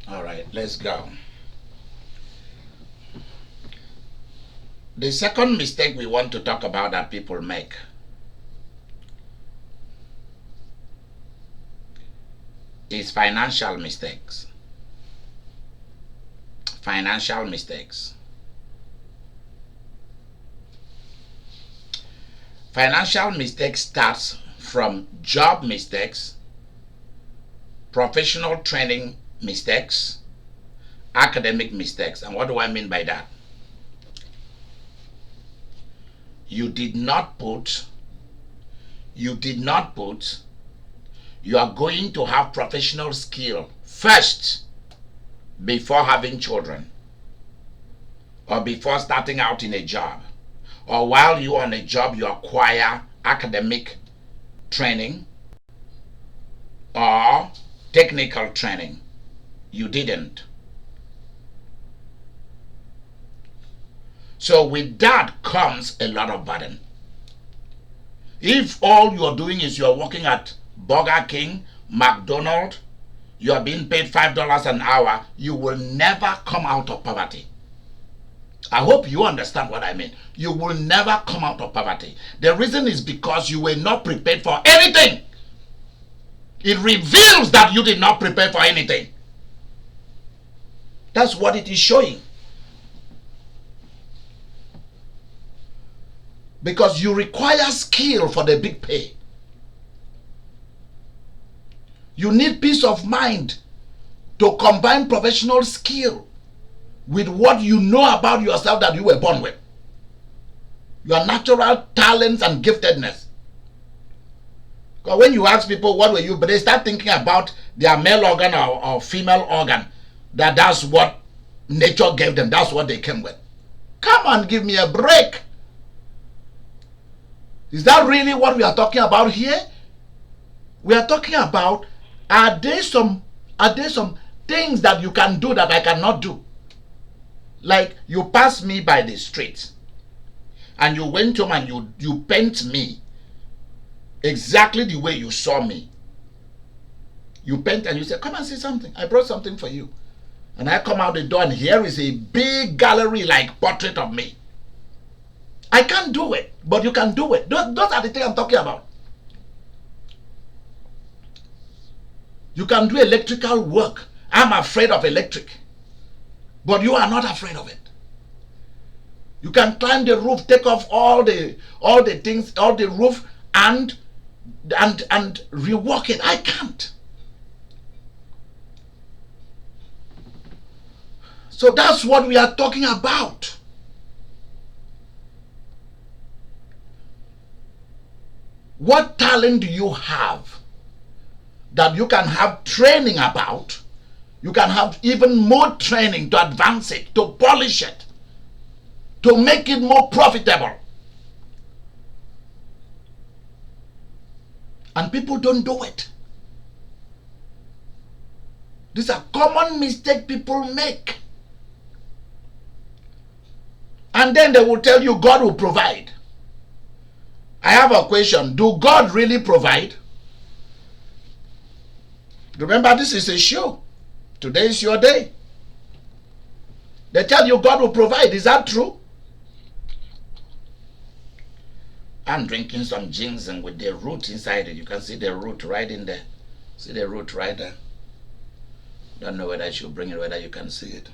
All right, let's go. The second mistake we want to talk about that people make is financial mistakes. Financial mistakes. Financial mistakes starts from job mistakes, professional training mistakes, academic mistakes. And what do I mean by that? You did not put, you are going to have professional skill first before having children, or before starting out in a job, or while you're on a job you acquire academic training or technical training. You didn't. So with that comes a lot of burden. If all you're doing is you're working at Burger King, McDonald's, you are being paid $5 an hour, you will never come out of poverty. I hope you understand what I mean. You will never come out of poverty. The reason is because you were not prepared for anything. It reveals that you did not prepare for anything. That's what it is showing. Because you require skill for the big pay. You need peace of mind to combine professional skill with what you know about yourself that you were born with. Your natural talents and giftedness. Because when you ask people what were you, but they start thinking about their male organ or female organ, that's what nature gave them. That's what they came with. Come on, give me a break. Is that really what we are talking about here? We are talking about, are there some things that you can do that I cannot do? Like you passed me by the street and you went home and you paint me exactly the way you saw me. You paint and you say, come and see something. I brought something for you. And I come out the door and here is a big gallery like portrait of me. I can't do it, but you can do it. Those are the things I'm talking about. You can do electrical work. I'm afraid of electric. But you are not afraid of it. You can climb the roof, take off all the things, all the roof and rework it. I can't. So that's what we are talking about. What talent do you have that you can have training about? You can have even more training to advance it, to polish it, to make it more profitable. And people don't do it. These are common mistakes people make. And then they will tell you God will provide. I have a question. Do God really provide? Remember, this is a show. Today is your day. They tell you God will provide. Is that true? I'm drinking some ginseng with the root inside it. You can see the root right in there. See the root right there. Don't know whether I should bring it, whether you can see it.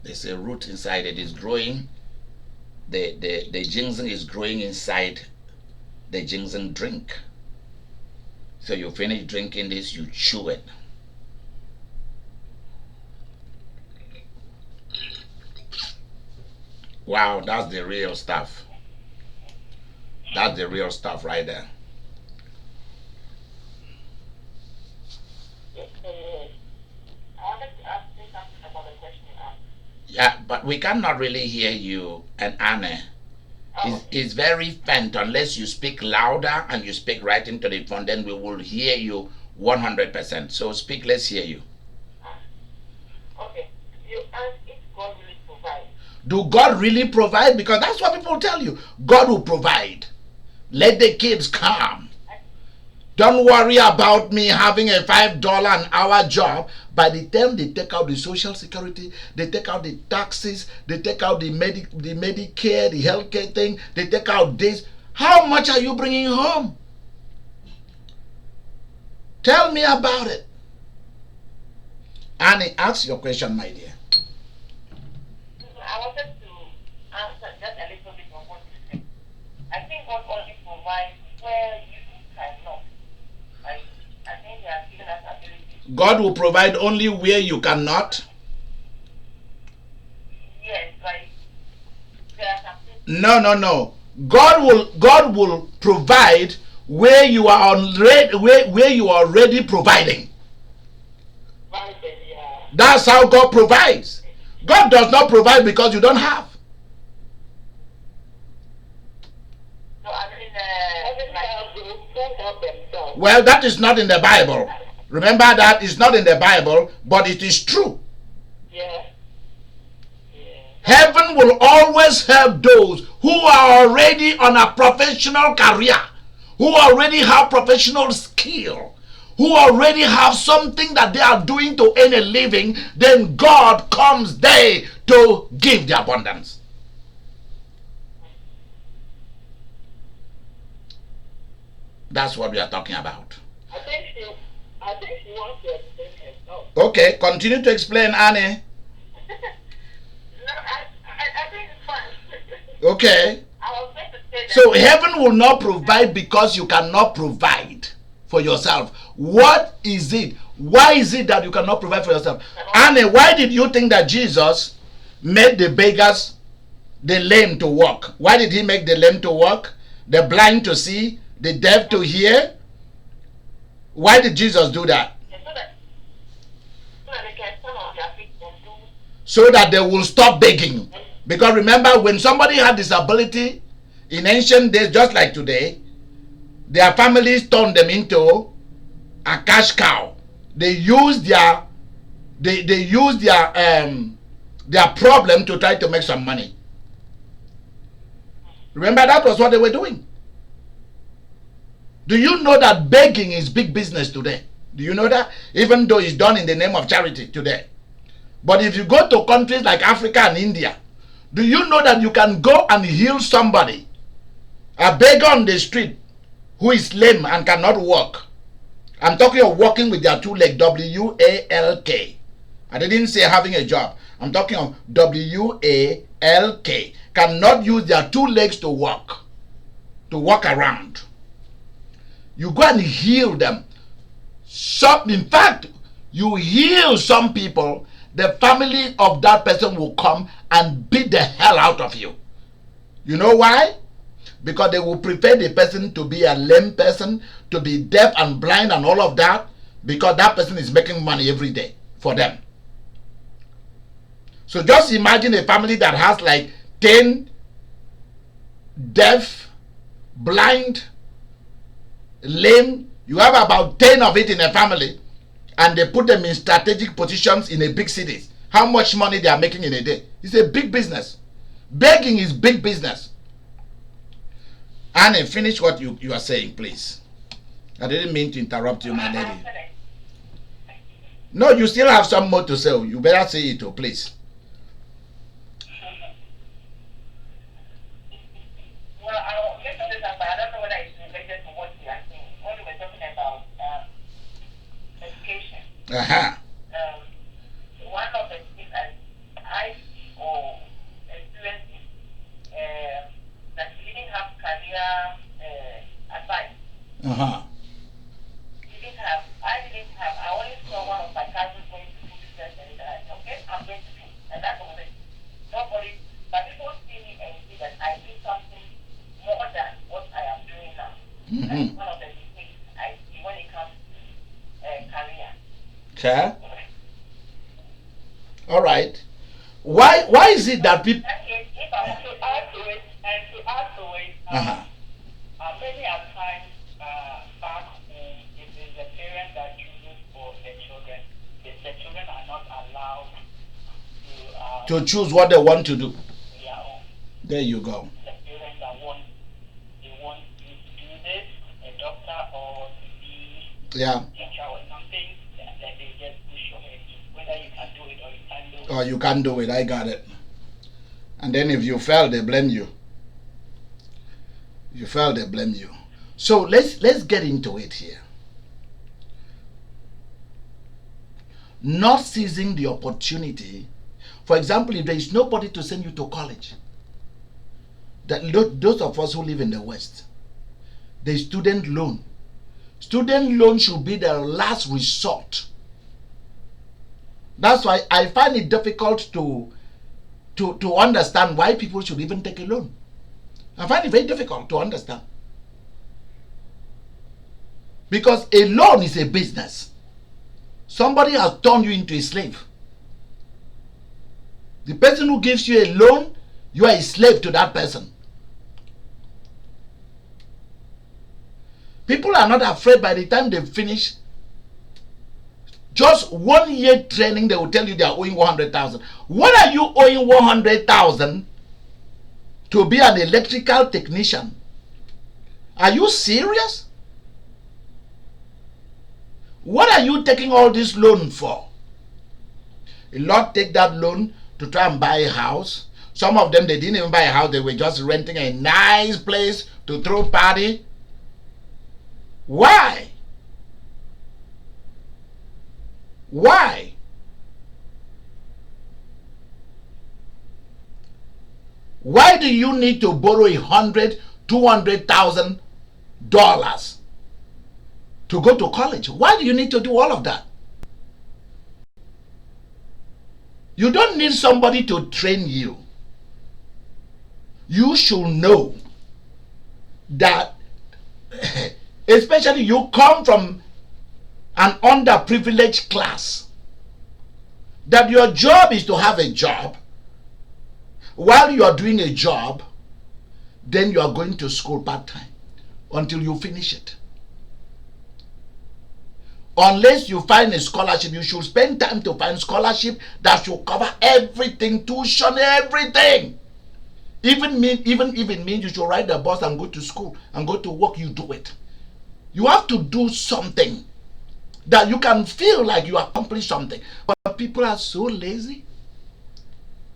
There's a root inside it. It's growing. The ginseng is growing inside the ginseng drink. So you finish drinking this, you chew it. Wow, that's the real stuff. That's the real stuff right there. I wanted to ask you something about the question you asked. Yeah, but we cannot really hear you, and Anne. It's very faint. Unless you speak louder and you speak right into the phone, then we will hear you 100%. So speak, let's hear you. Okay. You asked if God really provides. Do God really provide? Because that's what people tell you. God will provide. Let the kids come. Don't worry about me having a $5 an hour job. By the time they take out the social security, they take out the taxes, they take out the Medicare, the healthcare thing, they take out this. How much are you bringing home? Tell me about it. Annie, ask your question, my dear. I wanted to answer just a little bit of what you said. I think God only provides where you cannot. I think He has given us ability. God will provide only where you cannot. Yes, like there are some things. No. God will provide where you are where you are already providing. Right, yeah. That's how God provides. God does not provide because you don't have. So I mean, like, help themselves. Well, that is not in the Bible. Remember that it's not in the Bible, but it is true. Yeah. Heaven will always help those who are already on a professional career, who already have professional skill, who already have something that they are doing to earn a living. Then God comes there to give the abundance. That's what we are talking about. I think she wants to explain herself. Okay, continue to explain, Annie. No, I think it's fine. Okay. I was going to say that. So heaven will not provide because you cannot provide for yourself. What is it? Why is it that you cannot provide for yourself? Annie, why did you think that Jesus made the beggars, the lame to walk? Why did he make the lame to walk, the blind to see, the deaf to hear? Why did Jesus do that? So that they can stand on their feet and do. So that they will stop begging. Because remember, when somebody had disability in ancient days, just like today, their families turned them into a cash cow. They used their problem to try to make some money. Remember, that was what they were doing. Do you know that begging is big business today? Do you know that? Even though it's done in the name of charity today. But if you go to countries like Africa and India, do you know that you can go and heal somebody, a beggar on the street who is lame and cannot walk? I'm talking of walking with their two legs, W-A-L-K. I didn't say having a job. I'm talking of W-A-L-K. Cannot use their two legs to walk around. You go and heal them. In fact, you heal some people, the family of that person will come and beat the hell out of you. You know why? Because they will prefer the person to be a lame person, to be deaf and blind and all of that, because that person is making money every day for them. So just imagine a family that has like 10 deaf, blind, lame. You have about 10 of it in a family, and they put them in strategic positions in a big cities. How much money they are making in a day? It's a big business. Begging is big business. Annie, finish what you are saying, please. I didn't mean to interrupt you, my lady. No, you still have some more to say. You better say it, please. Well, I'll get to this, but I don't know whether it's related to what you are saying. When we were talking about education, one of the things I see or experience is that we didn't have career advice. I only saw one of my cousins going to do business and okay, I'm going to do, and that was it. Nobody, but people see me and see that I do something more than what I am doing now. That's one of the mistakes I see when it comes to career. Okay. All right. Why is it that people? If I have to add to it, many a times back home, it is the parent that chooses for the children. The children are not allowed to choose what they want to do. Their own. There you go. The parents that want you to do this, a doctor or to be Yeah. teacher or something that they just push your head to, whether you can do it or you can't do it. Or you can't do it. I got it. And then if you fail, they blame you. If you fail, they blame you. So let's get into it here. Not seizing the opportunity. For example, if there is nobody to send you to college, those of us who live in the West, the student loan. Student loan should be the last resort. That's why I find it difficult to understand why people should even take a loan. I find it very difficult to understand. Because a loan is a business. Somebody has turned you into a slave. The person who gives you a loan, you are a slave to that person. People are not afraid by the time they finish. Just 1 year training, they will tell you they are owing 100,000. What are you owing 100,000 to be an electrical technician? Are you serious? What are you taking all this loan for? A lot take that loan to try and buy a house. Some of them, they didn't even buy a house. They were just renting a nice place to throw party. Why? Why? Why do you need to borrow $100,000, $200,000 to go to college? Why do you need to do all of that? You don't need somebody to train you. You should know that, especially you come from an underprivileged class, that your job is to have a job. While you are doing a job, then you are going to school part-time until you finish it. Unless you find a scholarship, you should spend time to find scholarship that should cover everything, tuition, everything. Even if it means you should ride the bus and go to school and go to work, you do it. You have to do something that you can feel like you accomplished something. But people are so lazy.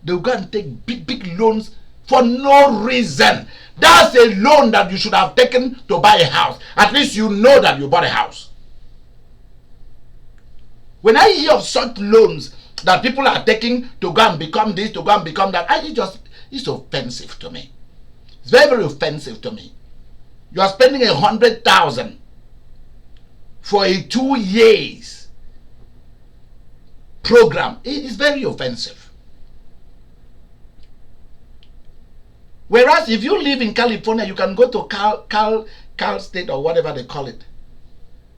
They'll go and take big loans for no reason. That's a loan that you should have taken to buy a house. At least you know that you bought a house. When I hear of such loans that people are taking to go and become this, to go and become that, it's offensive to me. It's very, very offensive to me. You are spending 100,000 for a 2 years program. It is very offensive. Whereas if you live in California, you can go to Cal State or whatever they call it.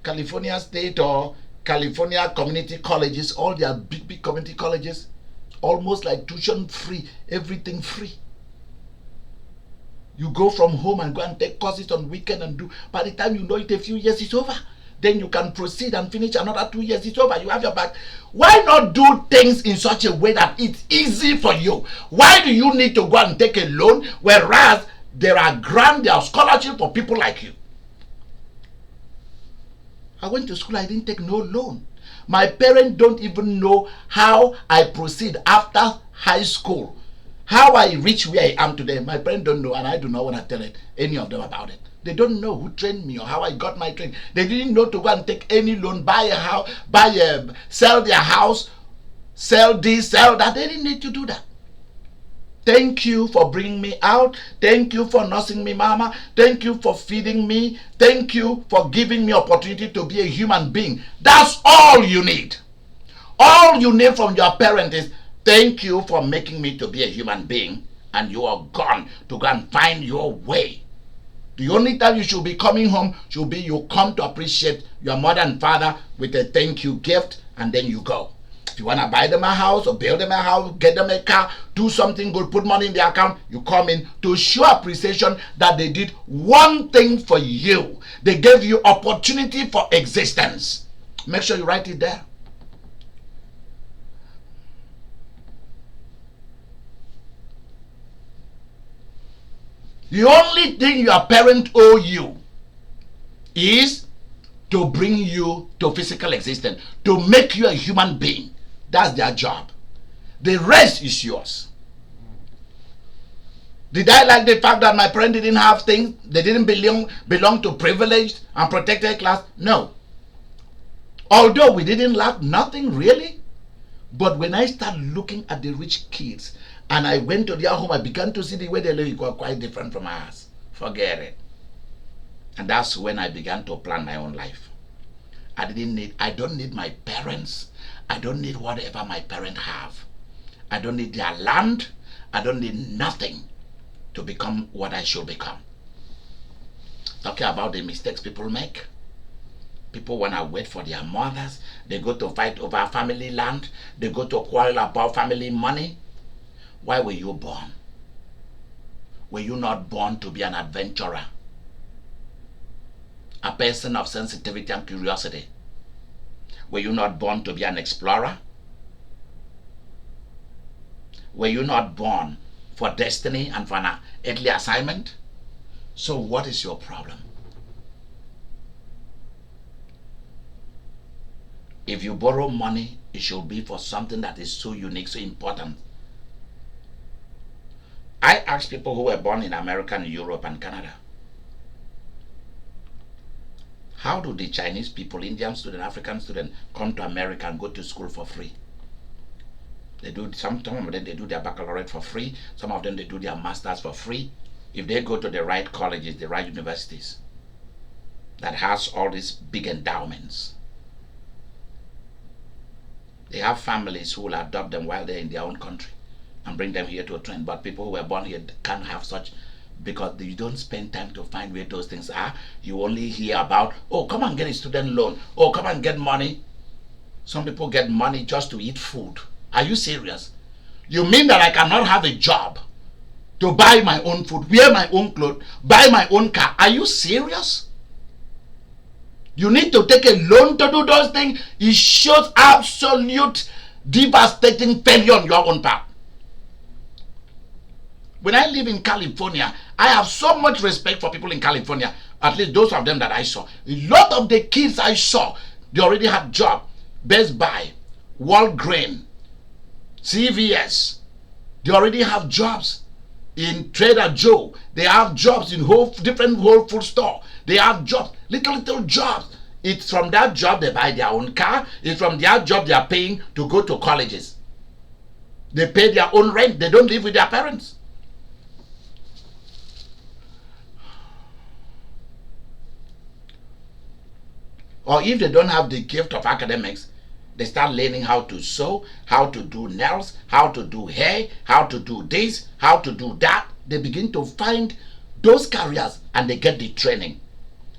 California State or California community colleges, all their big community colleges, almost like tuition free, everything free. You go from home and go and take courses on weekend and do. By the time you know it, a few years it's over. Then you can proceed and finish another 2 years. It's over. You have your back. Why not do things in such a way that it's easy for you? Why do you need to go and take a loan, whereas there are grants, there are scholarships for people like you? I went to school, I didn't take no loan. My parents don't even know how I proceed after high school. How I reach where I am today. My parents don't know, and I do not want to tell any of them about it. They don't know who trained me or how I got my training. They didn't know to go and take any loan, buy a house, sell their house, sell this, sell that. They didn't need to do that. Thank you for bringing me out. Thank you for nursing me, mama. Thank you for feeding me. Thank you for giving me opportunity to be a human being. That's all you need. All you need from your parent is, thank you for making me to be a human being. And you are gone to go and find your way. The only time you should be coming home should be you come to appreciate your mother and father with a thank you gift, and then you go. If you want to buy them a house or build them a house, get them a car, do something good, put money in their account, you come in to show appreciation that they did one thing for you. They gave you opportunity for existence. Make sure you write it there. The only thing your parent owe you is to bring you to physical existence, to make you a human being. That's their job. The rest is yours. Did I like the fact that my parents didn't have things? They didn't belong to privileged and protected class? No. Although we didn't lack nothing really. But when I started looking at the rich kids and I went to their home, I began to see the way they live were quite different from ours. Forget it. And that's when I began to plan my own life. I don't need my parents. I don't need whatever my parents have. I don't need their land. I don't need nothing to become what I should become. Talking about the mistakes people make. People want to wait for their mothers. They go to fight over family land. They go to quarrel about family money. Why were you born? Were you not born to be an adventurer? A person of sensitivity and curiosity? Were you not born to be an explorer? Were you not born for destiny and for an earthly assignment? So what is your problem? If you borrow money, it should be for something that is so unique, so important. I ask people who were born in America, and Europe, and Canada, how do the Chinese people, Indian students, African students come to America and go to school for free? They do some of them, they do their baccalaureate for free. Some of them, they do their masters for free. If they go to the right colleges, the right universities that has all these big endowments. They have families who will adopt them while they're in their own country and bring them here to train. But people who were born here can't have such, because you don't spend time to find where those things are. You only hear about, oh, come and get a student loan. Oh, come and get money. Some people get money just to eat food. Are you serious? You mean that I cannot have a job to buy my own food, wear my own clothes, buy my own car? Are you serious? You need to take a loan to do those things. It shows absolute devastating failure on your own part. When I live in California, I have so much respect for people in California, at least those of them that I saw. A lot of the kids I saw, they already had jobs. Best Buy, Walgreens, CVS, they already have jobs. In Trader Joe, they have jobs in different Whole Food store. They have jobs, little jobs. It's from that job they buy their own car. It's from their job they are paying to go to colleges. They pay their own rent. They don't live with their parents. Or if they don't have the gift of academics, they start learning how to sew, how to do nails, how to do hair, how to do this, how to do that. They begin to find those careers and they get the training.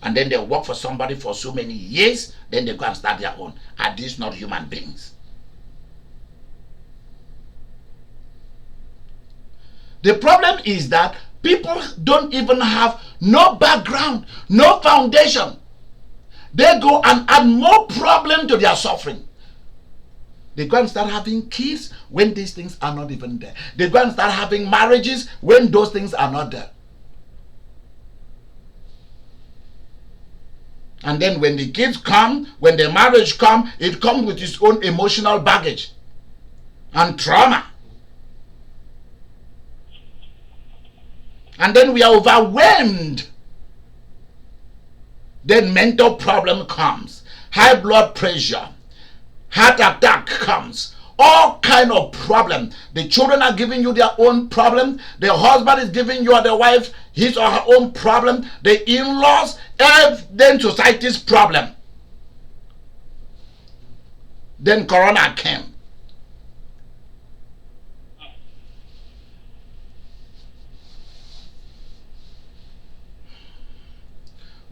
And then they work for somebody for so many years, then they go and start their own. Are these not human beings? The problem is that people don't even have no background, no foundation. They go and add more problem to their suffering. They go and start having kids when these things are not even there. They go and start having marriages when those things are not there. And then when the kids come, when the marriage comes, it comes with its own emotional baggage and trauma. And then we are overwhelmed. Then mental problem comes, high blood pressure, heart attack comes, all kind of problem. The children are giving you their own problem. The husband is giving you or the wife his or her own problem. The in-laws, then society's problem. Then Corona came.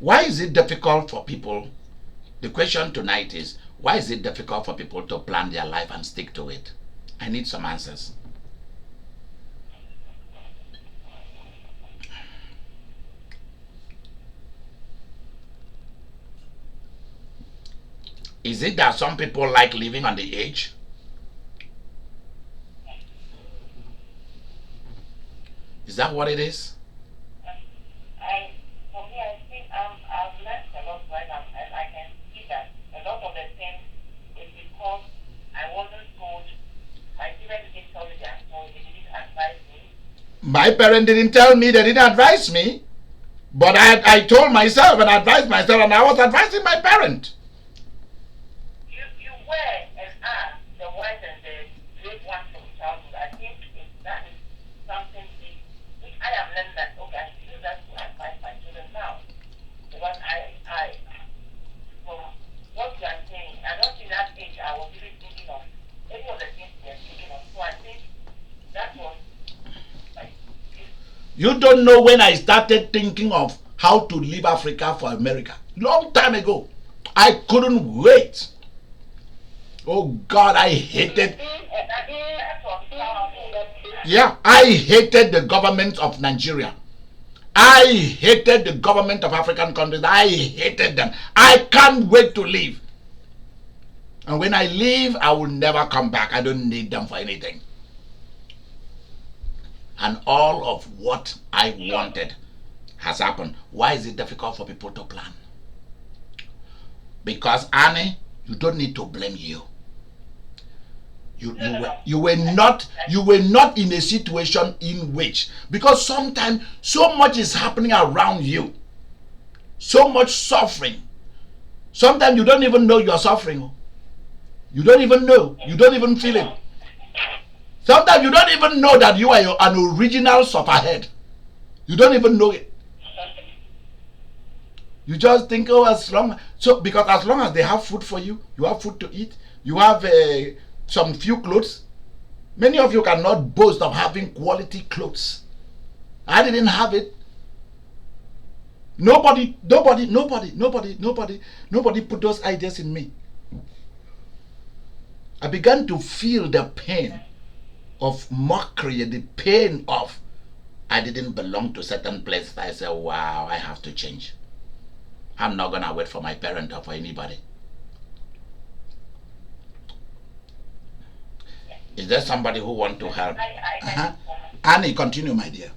Why is it difficult for people? The question tonight is, why is it difficult for people to plan their life and stick to it? I need some answers. Is it that some people like living on the edge? Is that what it is? For me, I think I've learned a lot right now, and I can My parent didn't tell me, they didn't advise me. But I told myself and advised myself, and I was advising my parent. You were and are the wise and the great ones from childhood. I think that is something which I am learning that, okay, I should use that to advise my children now. Because I from what you are saying, I don't think that age I was really thinking of any of the things we are thinking of. So I think that was like, You don't know when I started thinking of how to leave Africa for America. Long time ago. I couldn't wait. Oh God, I hated. Yeah, I hated the government of Nigeria. I hated the government of African countries. I hated them. I can't wait to leave. And when I leave, I will never come back. I don't need them for anything. And all of what I wanted has happened. Why is it difficult for people to plan? Because, Annie, you don't need to blame you. You were not in a situation in which, because sometimes so much is happening around you, so much suffering. Sometimes you don't even know you are suffering. You don't even know. You don't even feel it. Sometimes you don't even know that you are an original sufferhead. You don't even know it. You just think, oh, because as long as they have food for you, you have food to eat, you have some few clothes. Many of you cannot boast of having quality clothes. I didn't have it. Nobody put those ideas in me. I began to feel the pain of mockery, the pain of I didn't belong to certain places. I said, wow, I have to change. I'm not gonna wait for my parent or for anybody. Is there somebody who want to help? Annie, continue, my dear.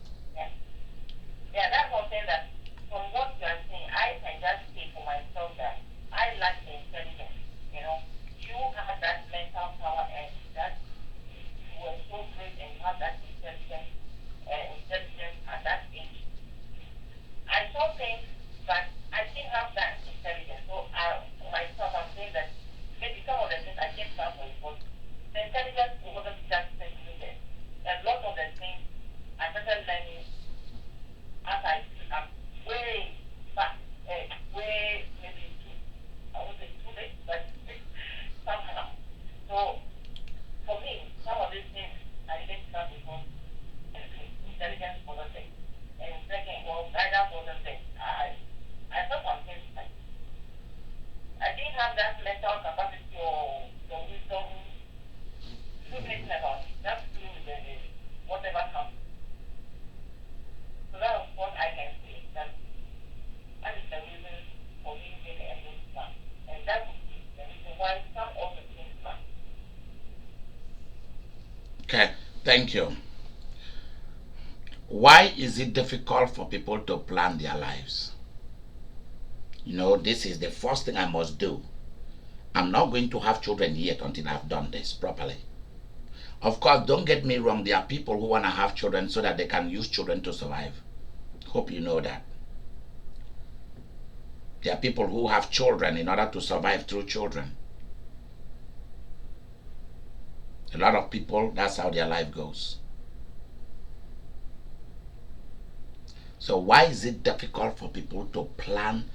Yeah, that's one thing that from what you are saying, I can just say for myself that I lack the intelligence. You know, you have that mental power and that you were so great and you have that intelligence at that age. I saw things, but I didn't have that intelligence. So for myself, I'm saying that maybe some of the things I didn't have was the intelligence wasn't just simply there. A lot of the things I started learning as I'm way back, way maybe I would say too late, but somehow. So for me, some of these things I didn't start because intelligence wasn't there. And second, well, guidance wasn't there. I thought some things like I didn't have that mental capacity or the wisdom to do anything about it. That's whatever comes. So that is what I can say. That is the reason for me being a good plan. And that would be the reason why some of the things plan. Okay, thank you. Why is it difficult for people to plan their lives? You know, this is the first thing I must do. I'm not going to have children yet until I've done this properly. Of course, don't get me wrong, there are people who want to have children so that they can use children to survive. Hope you know that. There are people who have children in order to survive through children. A lot of people, that's how their life goes. So why is it difficult for people to plan,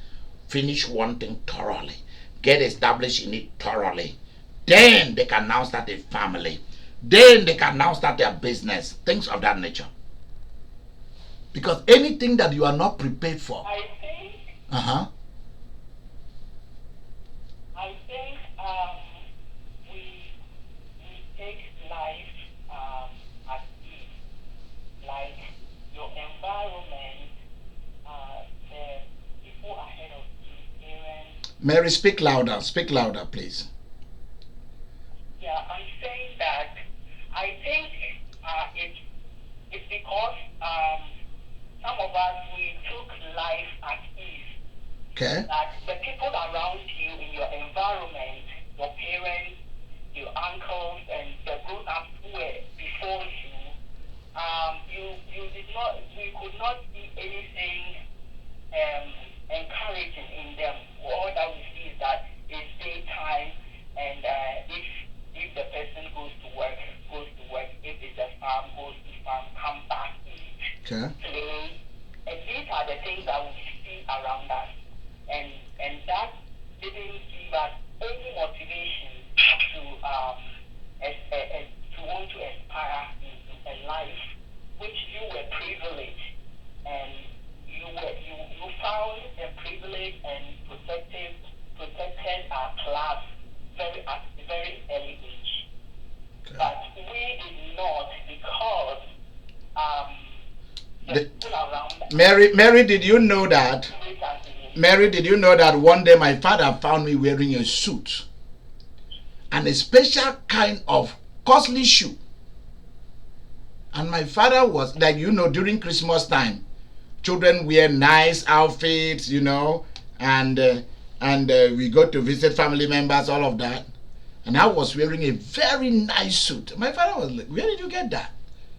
finish one thing thoroughly, get established in it thoroughly? Then they can now start a family. Then they can now start their business, things of that nature. Because anything that you are not prepared for. I think we take life as is, like your environment, the people ahead of you, parents. Mary, speak louder, please. Yeah, I'm saying that I think it's because some of us, we took life at ease. Okay. That the people around you in your environment, your parents, your uncles, and the grown-ups who were before you, you could not see anything encouraging in them. All that we see is that it's daytime, and if the person goes to work. If it's a farm, goes to farm, come back, eat, play. And these are the things that we see around us. And that didn't give us any motivation to want to aspire into a life which you were privileged, and you found a privilege and protected our class at a very early age. Okay. But we did not, because people around Mary, did you know that? Mary, did you know that one day my father found me wearing a suit and a special kind of costly shoe? And my father was like, during Christmas time, children wear nice outfits, and we go to visit family members, all of that. And I was wearing a very nice suit. My father was like, where did you get that?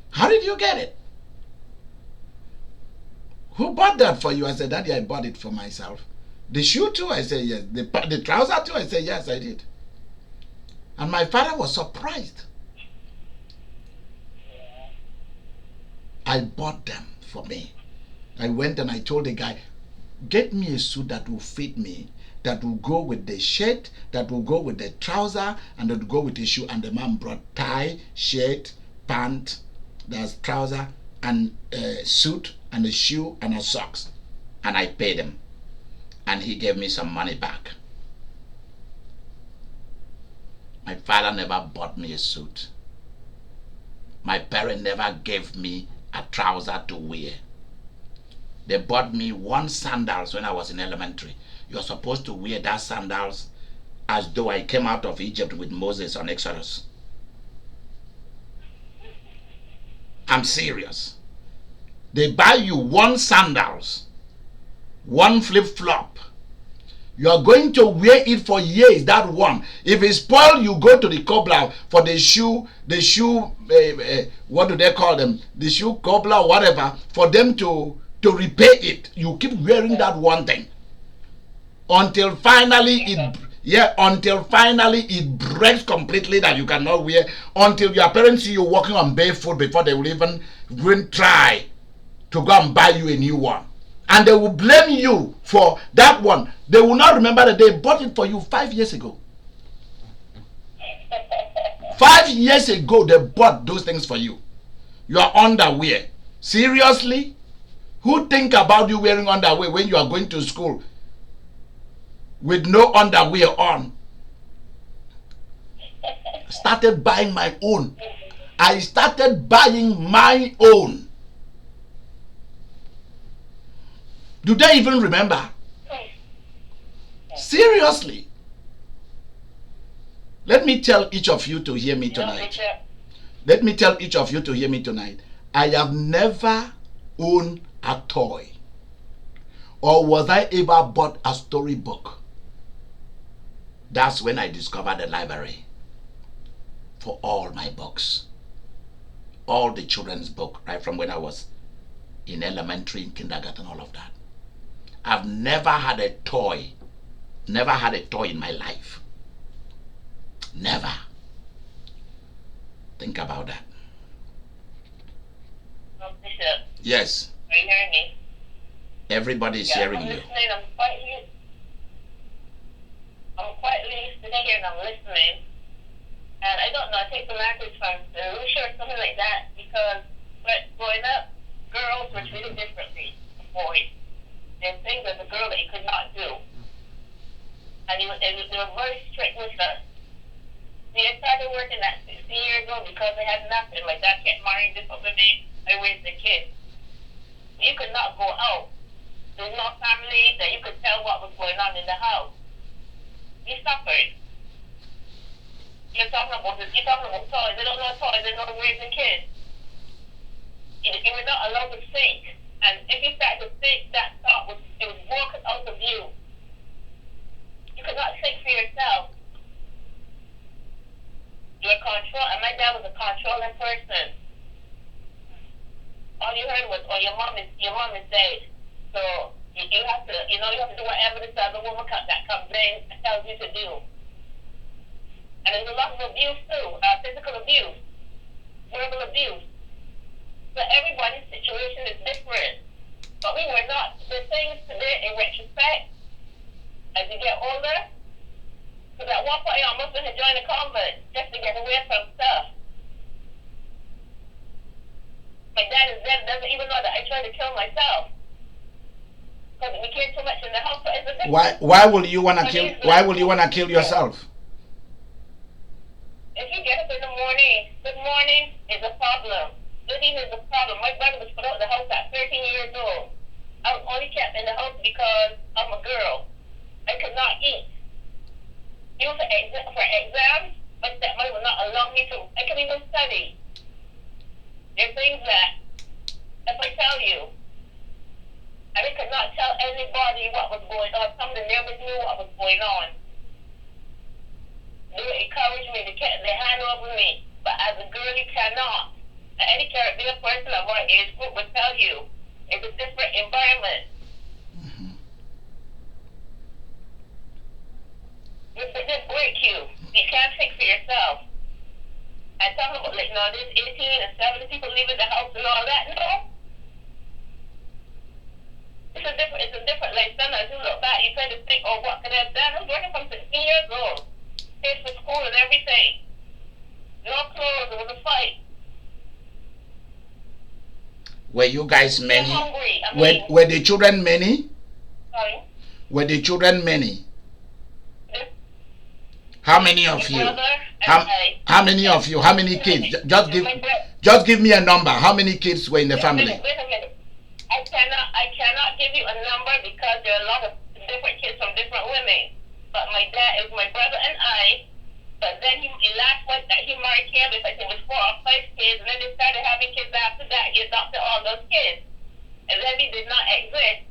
How did you get it? Who bought that for you? I said, Daddy, I bought it for myself. The shoe too? I said, yes. The trouser too? I said, yes, I did. And my father was surprised. I bought them for me. I went and I told the guy, get me a suit that will fit me, that will go with the shirt, that will go with the trouser, and that will go with the shoe. And the man brought tie, shirt, pant, that's trouser, and a suit, and a shoe, and a socks. And I paid him. And he gave me some money back. My father never bought me a suit. My parents never gave me a trouser to wear. They bought me one sandals when I was in elementary. You're supposed to wear that sandals as though I came out of Egypt with Moses on Exodus. I'm serious. They buy you one sandals, one flip-flop. You are going to wear it for years, that one. If it's spoiled, you go to the cobbler for the shoe, what do they call them? The shoe cobbler, whatever, for them to repair it. You keep wearing that one thing until finally it breaks completely, that you cannot wear, until your parents see you walking on barefoot before they will even try to go and buy you a new one. And they will blame you for that one. They will not remember that they bought it for you 5 years ago. 5 years ago, they bought those things for you. Your underwear. Seriously? Who think about you wearing underwear when you are going to school with no underwear on? Started buying my own. I started buying my own. Do they even remember? Seriously. Let me tell each of you to hear me tonight. Let me tell each of you to hear me tonight. I have never owned a toy. Or was I ever bought a storybook? That's when I discovered the library for all my books. All the children's book, right from when I was in elementary, in kindergarten, all of that. I've never had a toy. Never had a toy in my life. Never. Think about that. Bishop. Yes. Are you hearing me? Everybody is hearing you. I'm quietly sitting here and I'm listening. And I don't know, I take the language from Russia or something like that, because growing up, girls were treated differently from boys. There's things as a girl that you could not do. And they were very strict with us. See, I started working at 16 years old because I had nothing. My dad kept marrying different women. I raised the kids. You could not go out. There's no family that you could tell what was going on in the house. You suffered. You're talking about toys. They don't know toys. They don't raising kids. You were not allowed to think. And if you started to think, that thought was walking out of you. You could not think for yourself. You were controlled, and my dad was a controlling person. all you heard was, "Oh, your mom is dead." So you have to, you have to do whatever this other woman that comes in and tells you to do. And there's a lot of abuse too, physical abuse, verbal abuse. So everybody's situation is different. But we were not. The things today, in retrospect, as you get older, because at one point I almost went to join a convent just to get away from stuff. My dad is dead, doesn't even know that I tried to kill myself. Because we became too much in the house. So it's a difference. Why will you wanna kill? Why will you wanna kill yourself? If you get up in the morning, good morning is a problem. Good evening is a problem. My brother was put out of the house at 13 years old. I was only kept in the house because I'm a girl. I could not eat. Even for exams, my stepmother would not allow me to. I couldn't even study. There are things that, if I tell you, I could not tell anybody what was going on. Some of the neighbors knew what was going on. They would encourage me to get their hand over me. But as a girl, you cannot. And any Caribbean person of our age group would tell you it's a different environment. Mm-hmm. They just break you. You can't think for yourself. And talking about there's 18 and 70 people leaving the house and all that. No. It's a different lifestyle. As you look back, you try to think, oh, what could I have done? I was working from 16 years old. Paid for school and everything. No clothes. It was a fight. Were you guys many? Hungry. Were the children many? Sorry? Were the children many? How many of you? How many of you? How many kids? Just give me a number. How many kids were in the family? Wait a minute. I cannot give you a number because there are a lot of different kids from different women. But my dad, it was my brother and I. But then he last one that he married Candace, I think it was 4 or 5 kids, and then they started having kids after that. He adopted all those kids. And then he did not exist.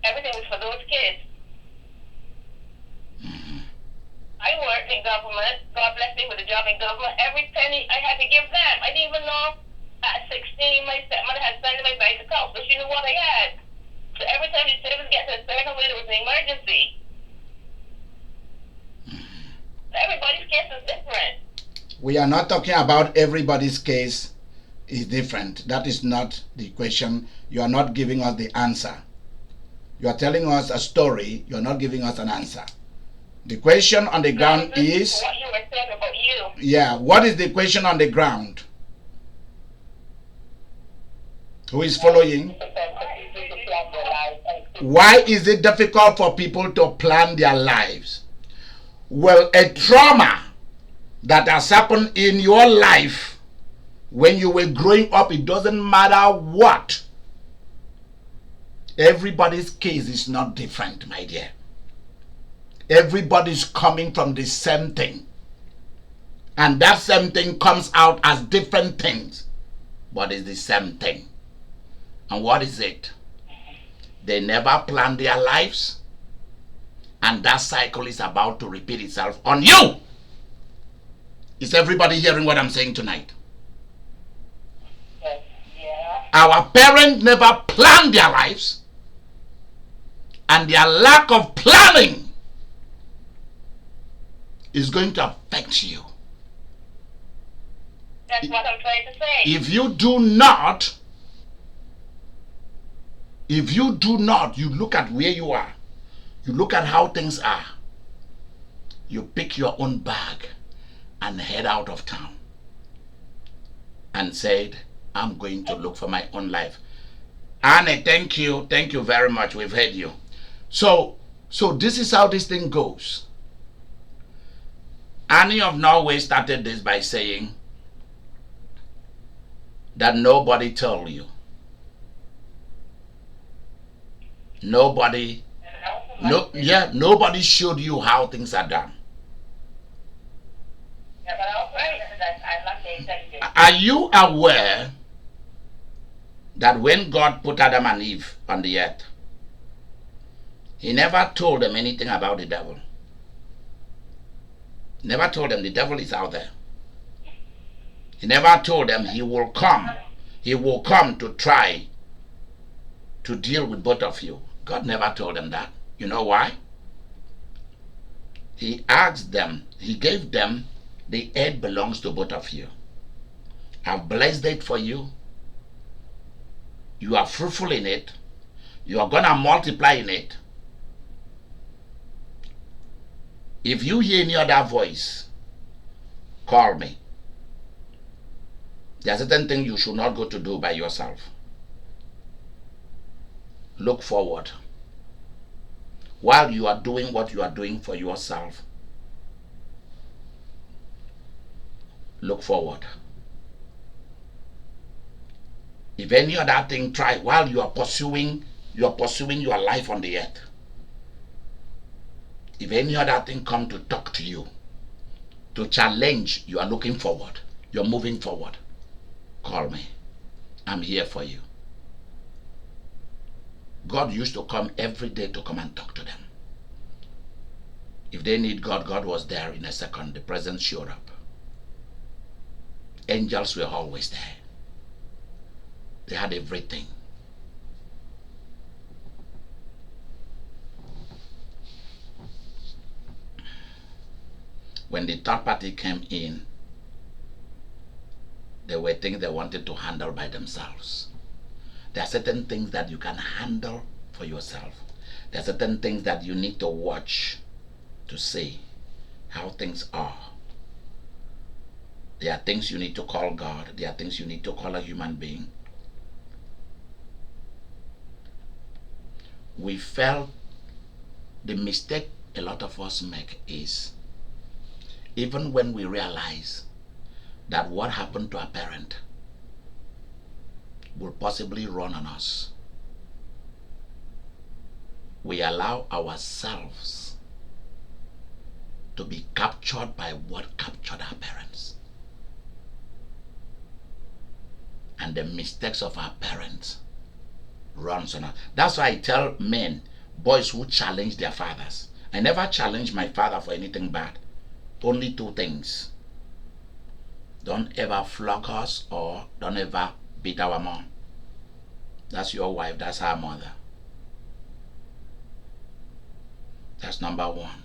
Everything was for those kids. I worked in government. God bless me with a job in government. Every penny I had to give them. I didn't even know at 16 my stepmother had sent in my bank account, so she knew what I had. So every time the service gets to a certain way, there was an emergency. Everybody's case is different. We are not talking about everybody's case is different. That is not the question. You are not giving us the answer. You are telling us a story. You are not giving us an answer. The question on the ground is... What you were saying about you. Yeah, what is the question on the ground? Who is following? Why is it difficult for people to plan their lives? Well, a trauma that has happened in your life when you were growing up, it doesn't matter what. Everybody's case is not different, my dear. Everybody's coming from the same thing. And that same thing comes out as different things. But it's the same thing. And what is it? They never plan their lives. And that cycle is about to repeat itself on you. Is everybody hearing what I'm saying tonight? Yeah. Our parents never planned their lives. And their lack of planning is going to affect you. That's what I'm trying to say. If you do not, you look at where you are. You look at how things are. You pick your own bag and head out of town. And said, I'm going to look for my own life. Annie, thank you. Thank you very much. We've heard you. So this is how this thing goes. Annie of Norway started this by saying that nobody told you. Nobody showed you how things are done. Yeah, but I was right. I'm not saying that. Are you aware that when God put Adam and Eve on the earth, He never told them anything about the devil? Never told them the devil is out there. He never told them he will come he will come to try to deal with both of you. God never told them that. You know why? He asked them, he gave them, the earth belongs to both of you. I've blessed it for you. You are fruitful in it. You are going to multiply in it. If you hear any other voice, call me. There are certain things you should not go to do by yourself. Look forward. While you are doing what you are doing for yourself, look forward. If any other thing, try while you are pursuing your life on the earth. If any other thing come to talk to you, to challenge, you are looking forward, you're moving forward, call me. I'm here for you. God used to come every day to come and talk to them. If they need God, God was there in a second. The presence showed up. Angels were always there. They had everything. When the third party came in, there were things they wanted to handle by themselves. There are certain things that you can handle for yourself. There are certain things that you need to watch to see how things are. There are things you need to call God. There are things you need to call a human being. We felt the mistake a lot of us make is, even when we realize that what happened to our parent will possibly run on us, we allow ourselves to be captured by what captured our parents. And the mistakes of our parents runs on us. That's why I tell men, boys who challenge their fathers. I never challenge my father for anything bad. Only two things. Don't ever flog us, or don't ever beat our mom. That's your wife, that's her mother. That's number one.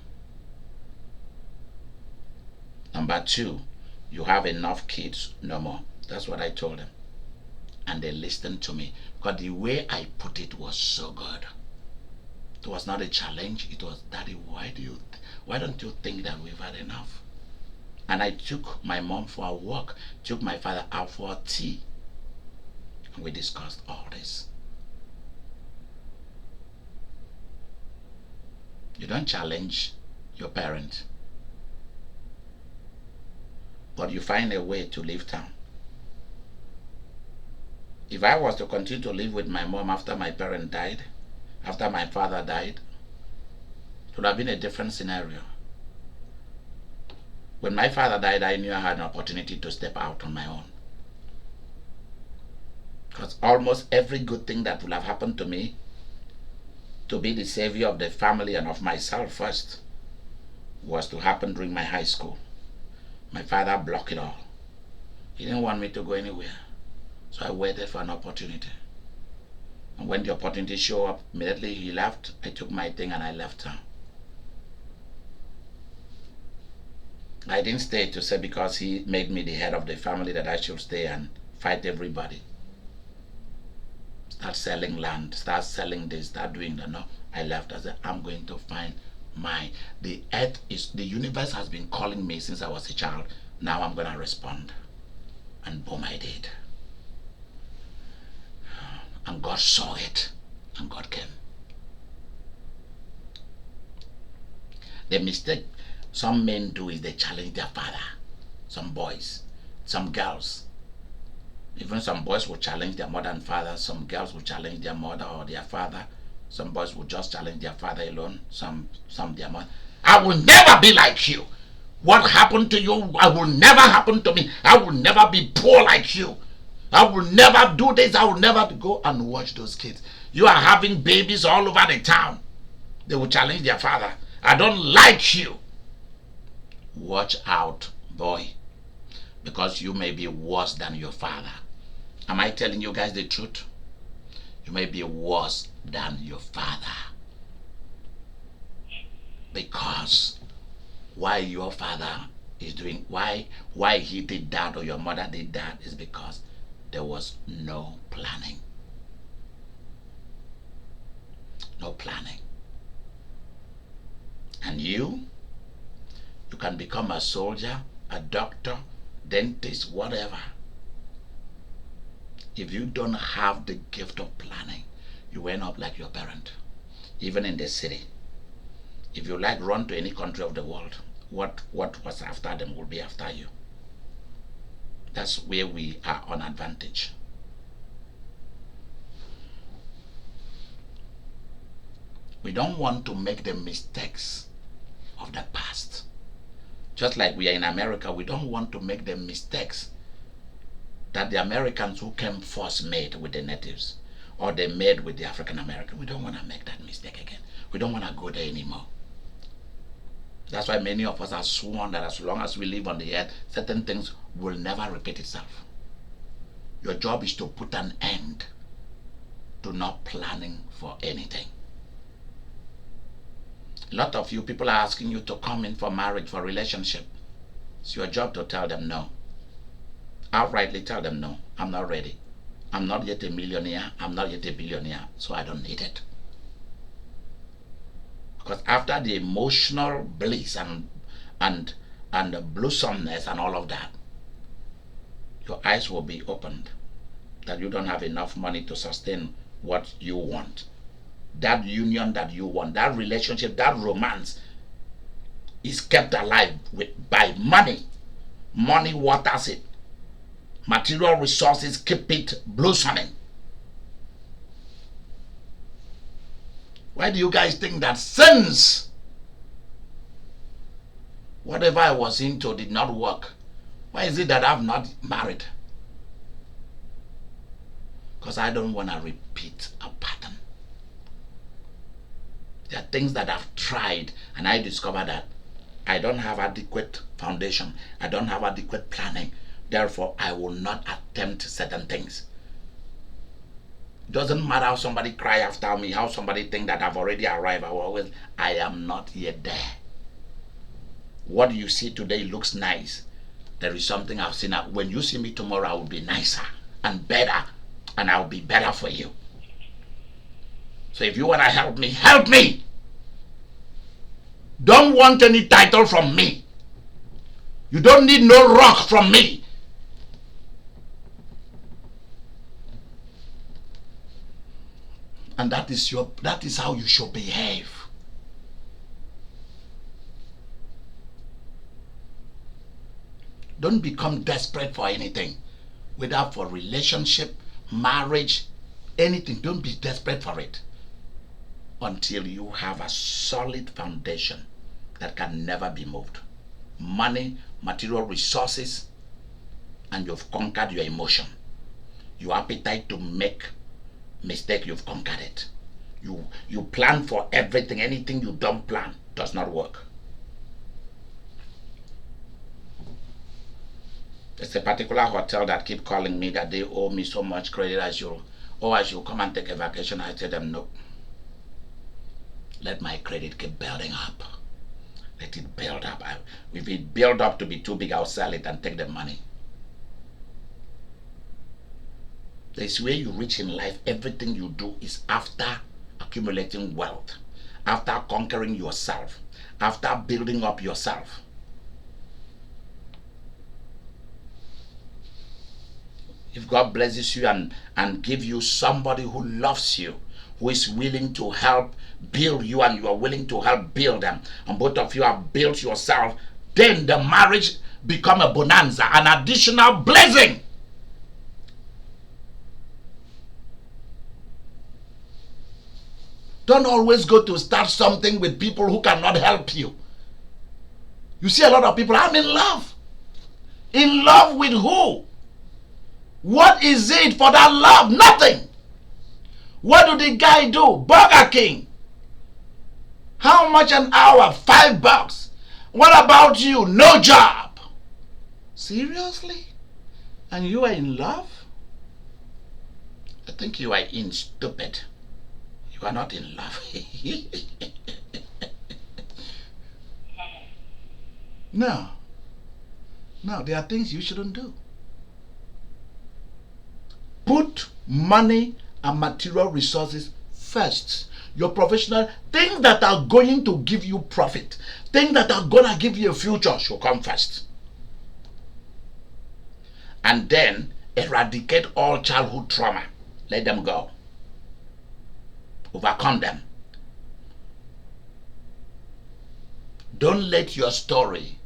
Number two, you have enough kids, no more. That's what I told them. And they listened to me, because the way I put it was so good. It was not a challenge. It was, Daddy, why don't you think that we've had enough? And I took my mom for a walk, took my father out for a tea, and we discussed all this. You don't challenge your parent, but you find a way to leave town. If I was to continue to live with my mom after my parent died, after my father died, it would have been a different scenario. When my father died, I knew I had an opportunity to step out on my own. Because almost every good thing that would have happened to me, to be the savior of the family and of myself first, was to happen during my high school. My father blocked it all. He didn't want me to go anywhere. So I waited for an opportunity. And when the opportunity showed up, immediately he left. I took my thing and I left town. I didn't stay to say because he made me the head of the family that I should stay and fight everybody. Start selling land, start selling this, start doing that. No, I left. I said, I'm going to find the universe has been calling me since I was a child. Now I'm going to respond. And boom, I did. And God saw it, and God came. The mistake some men do is they challenge their father. Some boys, some girls. Even some boys will challenge their mother and father. Some girls will challenge their mother or their father. Some boys will just challenge their father alone. Some their mother. I will never be like you. What happened to you, I will never happen to me. I will never be poor like you. I will never do this. I will never go and watch those kids. You are having babies all over the town. They will challenge their father. I don't like you. Watch out, boy, because you may be worse than your father. Am I telling you guys the truth? You may be worse than your father. Because why your father is doing, why he did that or your mother did that is because there was no planning. No planning. And you can become a soldier, a doctor, dentist, whatever. If you don't have the gift of planning, you end up like your parent. Even in the city, if you like run to any country of the world, what was after them will be after you. That's where we are on advantage. We don't want to make the mistakes of the past. Just like we are in America, we don't want to make the mistakes that the Americans who came first made with the natives, or they made with the African American. We don't want to make that mistake again. We don't want to go there anymore. That's why many of us are sworn that as long as we live on the earth, certain things will never repeat itself. Your job is to put an end to not planning for anything. A lot of you people are asking you to come in for marriage, for relationship. It's your job to tell them no. Outrightly tell them no, I'm not ready. I'm not yet a millionaire, I'm not yet a billionaire, so I don't need it. Because after the emotional bliss and the blossomeness and all of that, your eyes will be opened that you don't have enough money to sustain what you want. That union that you want, that relationship, that romance is kept alive by money. Money waters it. Material resources keep it blossoming. Why do you guys think that since whatever I was into did not work, why is it that I've not married? Because I don't want to repeat a pattern. There are things that I've tried and I discovered that I don't have adequate foundation. I don't have adequate planning. Therefore, I will not attempt certain things. It doesn't matter how somebody cry after me, how somebody think that I've already arrived. I am not yet there. What you see today looks nice. There is something I've seen. When you see me tomorrow, I will be nicer and better, and I'll be better for you. So if you want to help me, help me. Don't want any title from me. You don't need no rock from me. And that is how you should behave. Don't become desperate for anything, whether for relationship, marriage, anything. Don't be desperate for it until you have a solid foundation that can never be moved. Money, material resources, and you've conquered your emotion. Your appetite to make mistake, you've conquered it. You plan for everything. Anything you don't plan does not work. There's a particular hotel that keep calling me that they owe me so much credit. I should come and take a vacation. I tell them no. Let my credit keep building up. Let it build up. If it build up to be too big, I'll sell it and take the money. There's where you reach in life. Everything you do is after accumulating wealth, after conquering yourself, after building up yourself. If God blesses you and give you somebody who loves you, who is willing to help build you and you are willing to help build them, and both of you have built yourself, then the marriage become a bonanza, an additional blessing. Don't always go to start something with people who cannot help you. You see a lot of people, I'm in love. In love with who? What is it for that love? Nothing. What do the guy do? Burger King. How much an hour? $5. What about you? No job. Seriously? And you are in love? I think you are in stupid. You are not in love. No. No, there are things you shouldn't do. Put money and material resources first. Your professional things that are going to give you profit, things that are going to give you a future should come first. And then eradicate all childhood trauma. Let them go. Overcome them. Don't let your story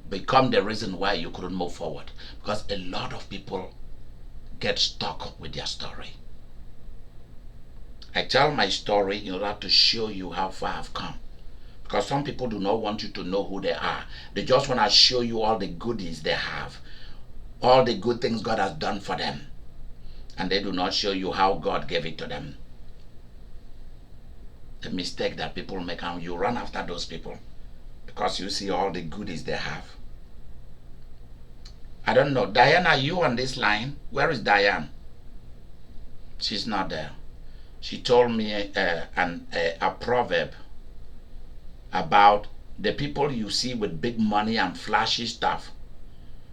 become the reason why you couldn't move forward. Because a lot of people get stuck with their story. I tell my story in order to show you how far I've come. Because some people do not want you to know who they are. They just want to show you all the goodies they have. All the good things God has done for them. And they do not show you how God gave it to them. The mistake that people make, and you run after those people because you see all the goodies they have. I don't know. Diane, are you on this line? Where is Diane? She's not there. She told me a proverb about the people you see with big money and flashy stuff.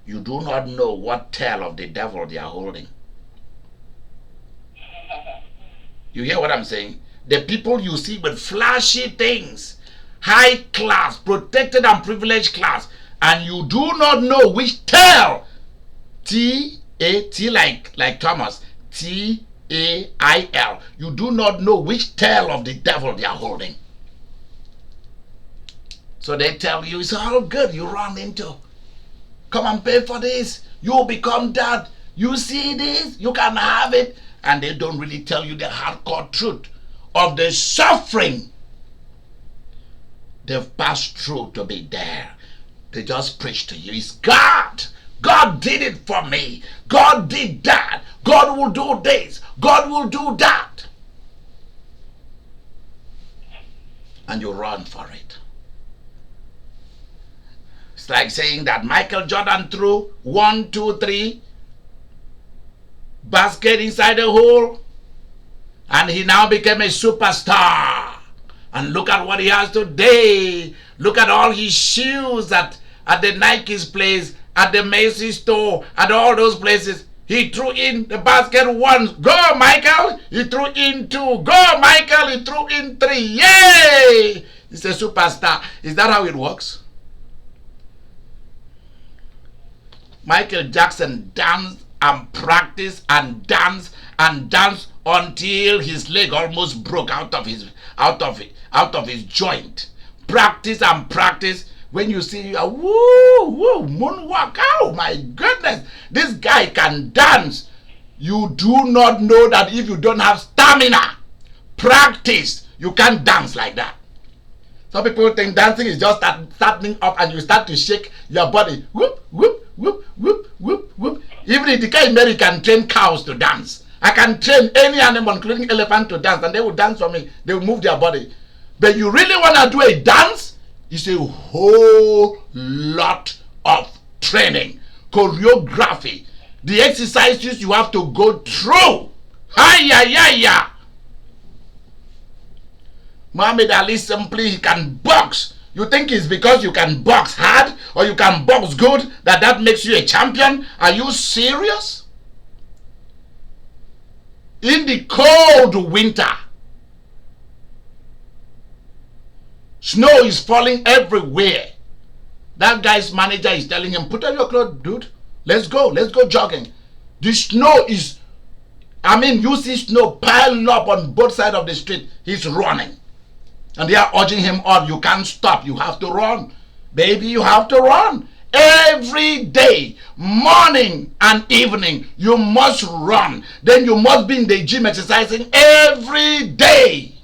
You do not know what tail of the devil they are holding. You hear what I'm saying? The people you see with flashy things, high class, protected and privileged class, and you do not know which tail, T-A-T like Thomas, T-A-I-L. You do not know which tail of the devil they are holding. So they tell you it's all good. You run into, come and pay for this. You'll become that. You see this, you can have it. And they don't really tell you the hardcore truth of the suffering they've passed through to be there. They just preach to you. It's God. God did it for me. God did that. God will do this. God will do that. And you run for it. It's like saying that Michael Jordan threw 1, 2, 3 basket inside the hole, and he now became a superstar. And look at what he has today. Look at all his shoes at the Nike's place, at the Macy's store, at all those places. He threw in the basket once. Go, Michael. He threw in 2. Go, Michael. He threw in 3. Yay! He's a superstar. Is that how it works? Michael Jackson danced and practiced and danced until his leg almost broke out of his joint. Practice and practice. When you see moonwalk, oh my goodness, this guy can dance. You do not know that if you don't have stamina, practice, you can't dance like that. Some people think dancing is just starting up and you start to shake your body. Whoop, whoop, whoop, whoop, whoop, whoop. Even idika Imeri can train cows to dance. I can train any animal, including elephant, to dance, and they will dance for me. They will move their body. But you really want to do a dance? It's a whole lot of training, choreography, the exercises you have to go through. Hi-ya-ya-ya. Muhammad Ali simply, he can box. You think it's because you can box hard or you can box good that makes you a champion? Are you serious? In the cold winter, snow is falling everywhere. That guy's manager is telling him, put on your clothes, dude. Let's go jogging. The snow is, you see snow piled up on both sides of the street. He's running. And they are urging him on, you can't stop, you have to run. Baby, you have to run. Every day, morning and evening, you must run. Then you must be in the gym exercising every day.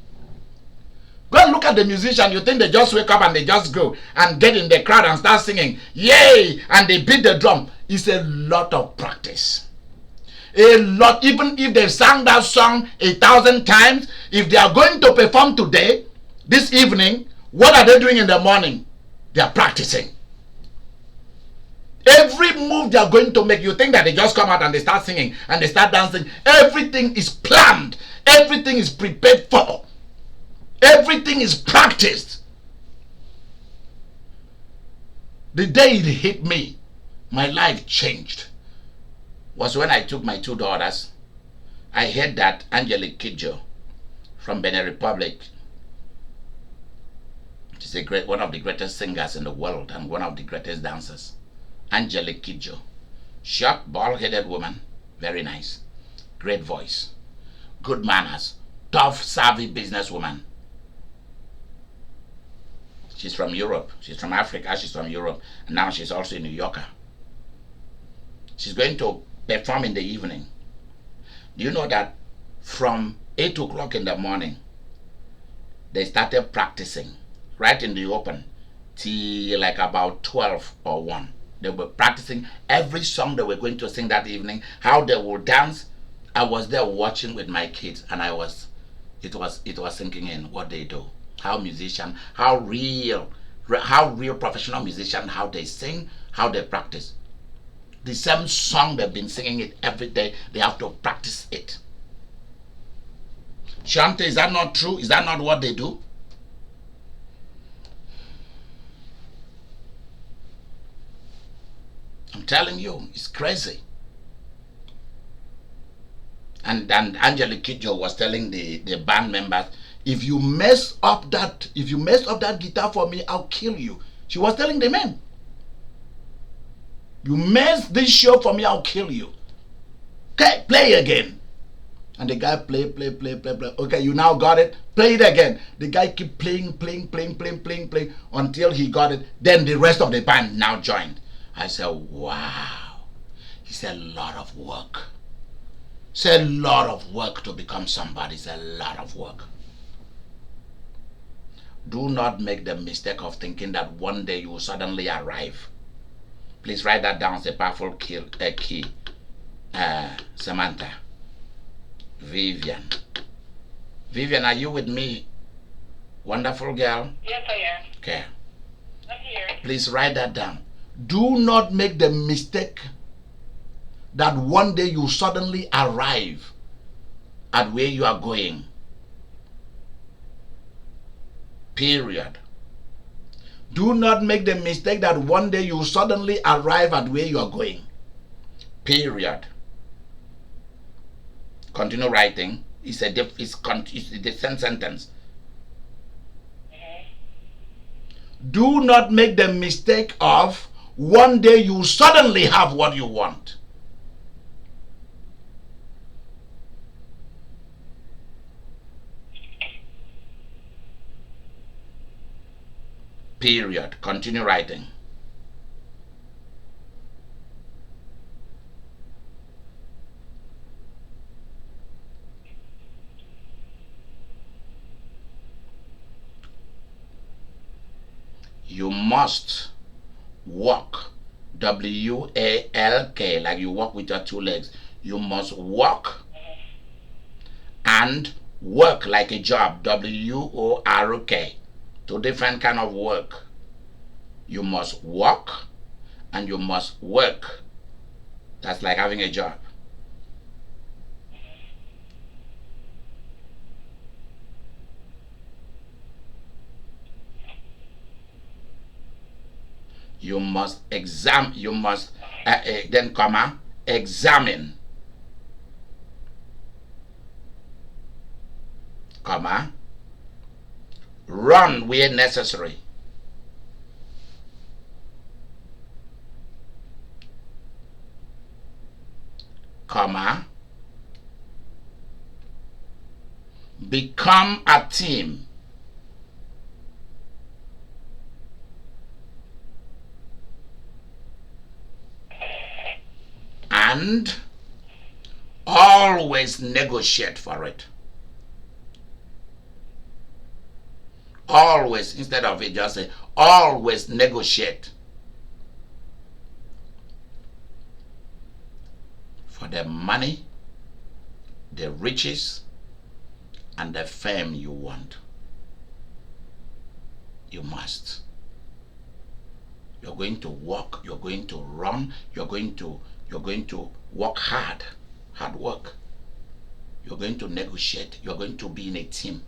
Go and look at the musician. You think they just wake up and they just go and get in the crowd and start singing, yay, and they beat the drum. It's a lot of practice. A lot. Even if they've sang that song 1,000 times, if they are going to perform today, this evening, what are they doing in the morning? They are practicing. Every move they are going to make, you think that they just come out and they start singing and they start dancing. Everything is planned. Everything is prepared for. Everything is practiced. The day it hit me, my life changed. Was when I took my two daughters. I heard that Angelique Kidjo from Benin Republic, she's one of the greatest singers in the world and one of the greatest dancers. Angelique Kidjo, short, bald-headed woman, very nice, great voice, good manners, tough, savvy businesswoman. She's from Europe. She's from Africa. She's from Europe. And now she's also a New Yorker. She's going to perform in the evening. Do you know that from 8 o'clock in the morning, they started practicing right in the open till like about 12 or 1. They were practicing every song they were going to sing that evening, how they would dance. I was there watching with my kids, and it was sinking in what they do. How real professional musician, how they sing, how they practice. The same song, they've been singing it every day. They have to practice it. Shante, is that not true? Is that not what they do? I'm telling you, it's crazy. And Angelique Kidjo was telling the band members, if you mess up that guitar for me, I'll kill you. She was telling the men, you mess this show for me, I'll kill you. Okay, play again. And the guy play. Okay, you now got it. Play it again. The guy keep playing until he got it. Then the rest of the band now joined. I said, wow. It's a lot of work. It's a lot of work to become somebody. It's a lot of work. Do not make the mistake of thinking that one day you will suddenly arrive. Please write that down. It's a powerful key. Samantha. Vivian, are you with me? Wonderful girl. Yes, I am. Okay. I'm here. Please write that down. Do not make the mistake that one day you suddenly arrive at where you are going. Period. Do not make the mistake that one day you suddenly arrive at where you are going. Period. Continue writing. It's a different sentence. Do not make the mistake of one day you suddenly have what you want. Period. Continue writing. You must walk, W-A-L-K, like you walk with your two legs. You must walk and work like a job, W-O-R-K. Two different kind of work. You must walk and you must work. That's like having a job. You must examine, then comma, examine, comma, run where necessary, comma, become a team, and always negotiate for it. Always, instead of it, just say always negotiate for the money, the riches, and the fame you want. You must. You're going to walk, you're going to run, you're going to work hard work. You're going to negotiate, you're going to be in a team.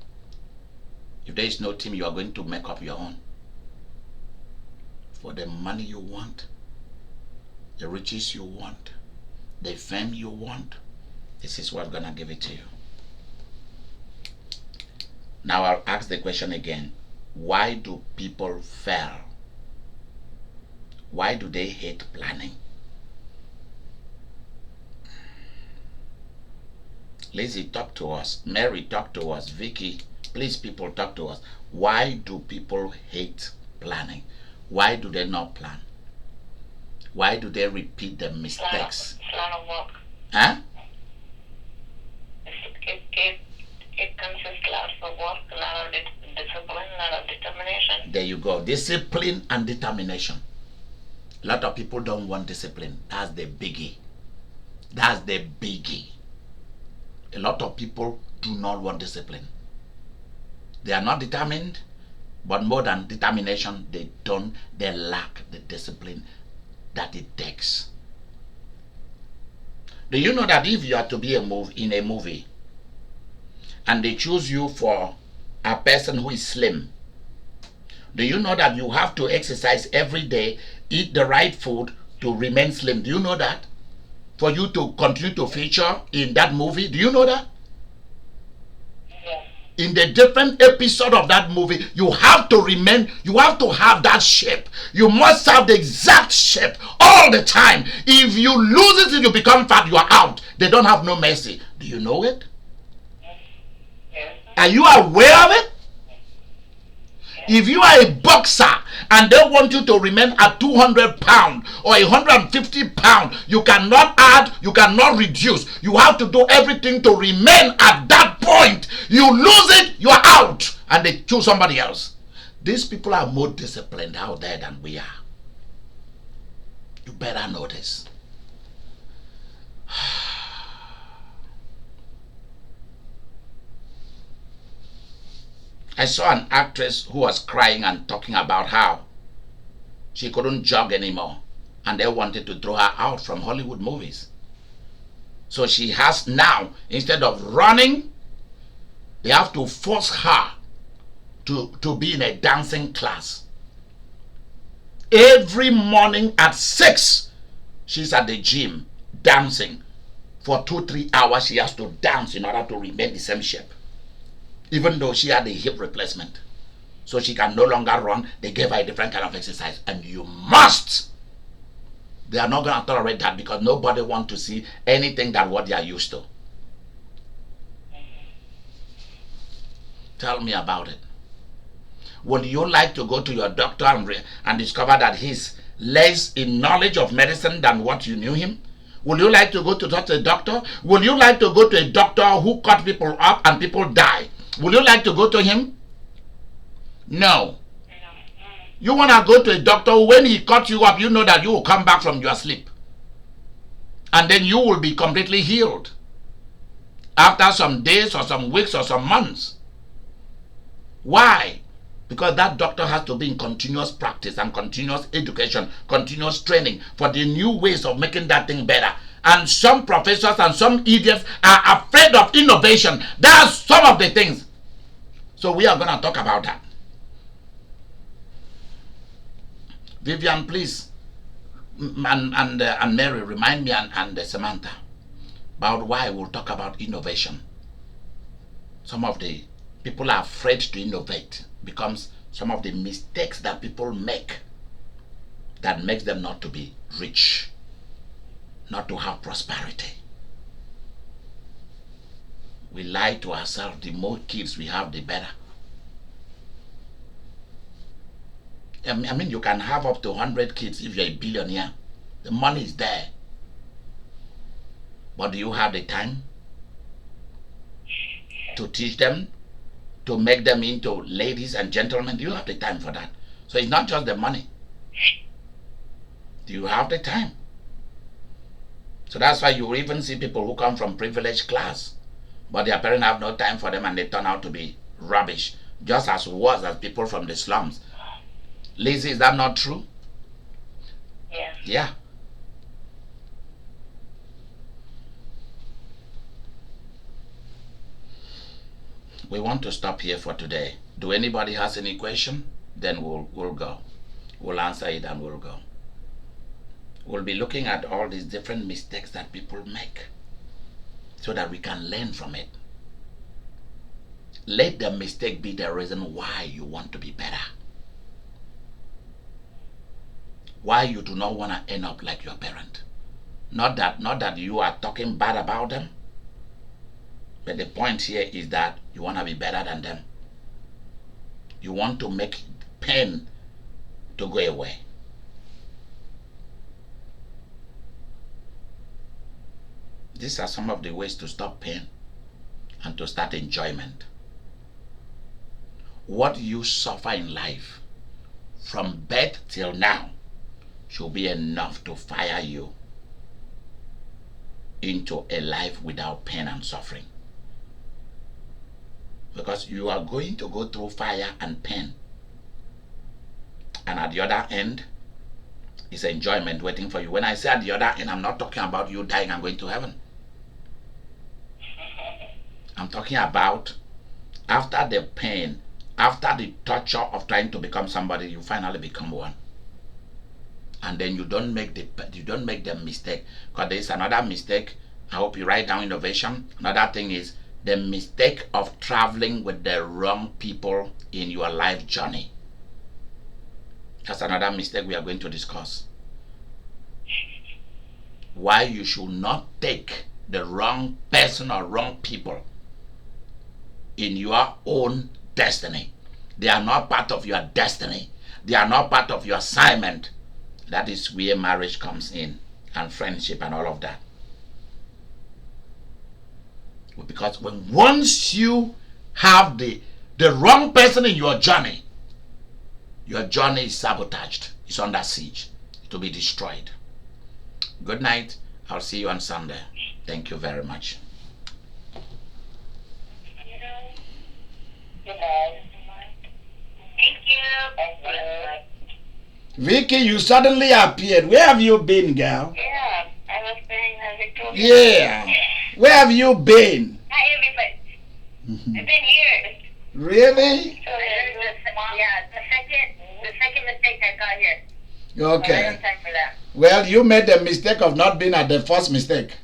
If there is no team, you are going to make up your own. For the money you want, the riches you want, the fame you want, this is what's gonna give it to you. Now I'll ask the question again. Why do people fail? Why do they hate planning? Lizzie, talk to us. Mary, talk to us. Vicky, please, people, talk to us. Why do people hate planning? Why do they not plan? Why do they repeat the mistakes? Plan of work. Huh? It consists lots of work, a lot of discipline, a lot of determination. There you go. Discipline and determination. A lot of people don't want discipline. That's the biggie. That's the biggie. A lot of people do not want discipline. They are not determined, but more than determination, they lack the discipline that it takes. Do you know that if you are to be in a movie and they choose you for a person who is slim, do you know that you have to exercise every day, eat the right food to remain slim? Do you know that? For you to continue to feature in that movie, do you know that? Yes. In the different episode of that movie, you have to have that shape. You must have the exact shape all the time. If you lose it, if you become fat, you are out. They don't have no mercy. Do you know it? Yes. Are you aware of it? If you are a boxer and they want you to remain at 200 pounds or 150 pounds, you cannot add, you cannot reduce. You have to do everything to remain at that point. You lose it, you are out, and they choose somebody else. These people are more disciplined out there than we are. You better know this. I saw an actress who was crying and talking about how she couldn't jog anymore and they wanted to throw her out from Hollywood movies. So she has now, instead of running, they have to force her to be in a dancing class. Every morning at 6, she's at the gym dancing. For 2-3 hours, she has to dance in order to remain the same shape. Even though she had a hip replacement. So she can no longer run, they gave her a different kind of exercise. And you must. They are not going to tolerate that because nobody wants to see anything than what they are used to. Tell me about it. Would you like to go to your doctor and discover that he's less in knowledge of medicine than what you knew him? Would you like to go to such a doctor? Would you like to go to a doctor who cut people up and people die? Would you like to go to him? No. You want to go to a doctor who, when he cuts you up, you know that you will come back from your sleep. And then you will be completely healed. After some days or some weeks or some months. Why? Because that doctor has to be in continuous practice and continuous education, continuous training for the new ways of making that thing better. And some professors and some idiots are afraid of innovation. That's some of the things. So we are going to talk about that. Vivian, please, and Mary, remind me and Samantha about why we'll talk about innovation. Some of the people are afraid to innovate becomes some of the mistakes that people make that makes them not to be rich, not to have prosperity. We lie to ourselves. The more kids we have, the better. I mean, you can have up to 100 kids if you're a billionaire. The money is there. But do you have the time to teach them, to make them into ladies and gentlemen? Do you have the time for that? So it's not just the money. Do you have the time? So that's why you even see people who come from privileged class, but their parents have no time for them and they turn out to be rubbish, just as worse as people from the slums. Lizzie, is that not true? Yeah. We want to stop here for today. Do anybody has any question? Then we'll go. We'll answer it and we'll go. We'll be looking at all these different mistakes that people make so that we can learn from it. Let the mistake be the reason why you want to be better. Why you do not want to end up like your parent. Not that you are talking bad about them, but the point here is that you want to be better than them. You want to make pain to go away. These are some of the ways to stop pain and to start enjoyment. What you suffer in life from birth till now should be enough to fire you into a life without pain and suffering. Because you are going to go through fire and pain. And at the other end, is enjoyment waiting for you. When I say at the other end, I'm not talking about you dying and going to heaven. I'm talking about after the pain, after the torture of trying to become somebody, you finally become one. And then you don't make the mistake. Because there is another mistake. I hope you write down innovation. Another thing is the mistake of traveling with the wrong people in your life journey. That's another mistake we are going to discuss. Why you should not take the wrong person or wrong people in your own destiny. They are not part of your destiny. They are not part of your assignment. That is where marriage comes in, and friendship and all of that. Because once you have the wrong person in your journey is sabotaged. It's under siege. It will be destroyed. Good night. I'll see you on Sunday. Thank you very much. Good night. Thank you. Vicky, you suddenly appeared. Where have you been, girl? Yeah, I was saying as I told you. Yeah. Where have you been? Hi, everybody. I've been here. Really? So the second mistake I got here. Okay. I don't have time for that. Well, you made the mistake of not being at the first mistake.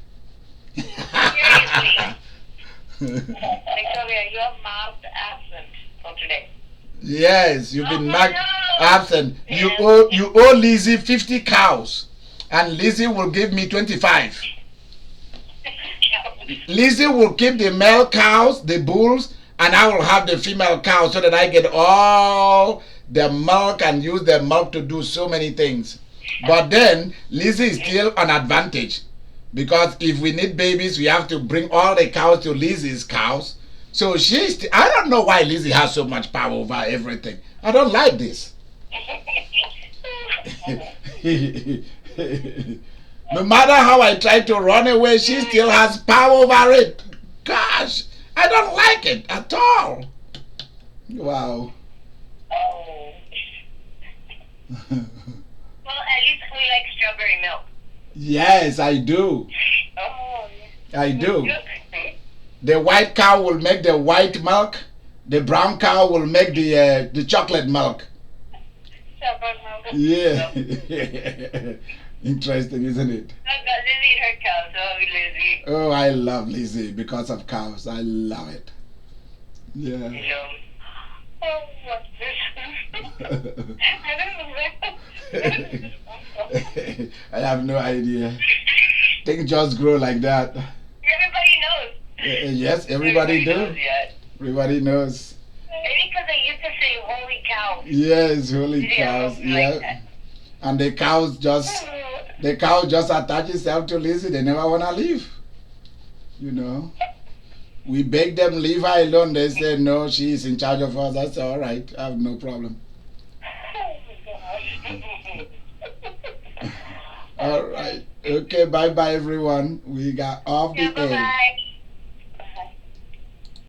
Seriously. Victoria, you're marked absent for today. Yes, you've been marked absent. You owe Lizzie 50 cows, and Lizzie will give me 25. Lizzie will keep the male cows, the bulls, and I will have the female cows so that I get all the milk and use the milk to do so many things. But then Lizzie is still an advantage, because if we need babies, we have to bring all the cows to Lizzie's cows. So I don't know why Lizzie has so much power over everything. I don't like this. No matter how I try to run away, she still has power over it. Gosh, I don't like it at all. Wow. Oh. Well, at least we like strawberry milk. Yes, I do. Oh. I do. The white cow will make the white milk. The brown cow will make the chocolate milk. Chocolate milk. Yeah. Interesting, isn't it? Lizzie and her cows. Oh, Lizzie. Oh, I love Lizzie because of cows. I love it. Yeah. Hello. Oh, what's this? I don't know. I have no idea. Things just grow like that. Everybody knows. Yes, everybody knows, do. yeah. Everybody knows. Maybe because I used to say holy cow. Yes, holy cows. Yeah. Like And the cow just attach itself to Lizzie. They never want to leave. You know. We beg them, leave her alone. They say, no, she is in charge of us. I say, all right, I have no problem. Oh my gosh. All right. Okay, bye-bye, everyone. We got off the air. Bye-bye.